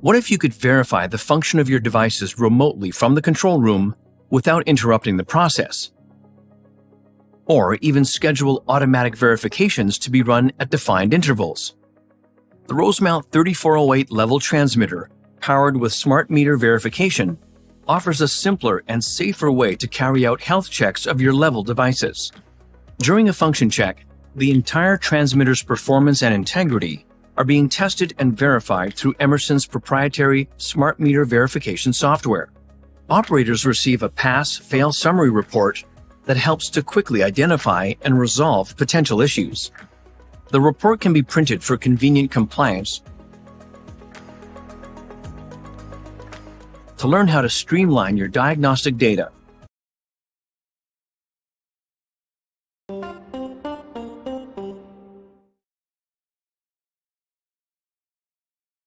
What if you could verify the function of your devices remotely from the control room without interrupting the process? Or even schedule automatic verifications to be run at defined intervals. The Rosemount 3408 level transmitter, powered with smart meter verification, offers a simpler and safer way to carry out health checks of your level devices. During a function check, the entire transmitter's performance and integrity are being tested and verified through Emerson's proprietary smart meter verification software. Operators receive a pass-fail summary report that helps to quickly identify and resolve potential issues. The report can be printed for convenient compliance. To learn how to streamline your diagnostic data,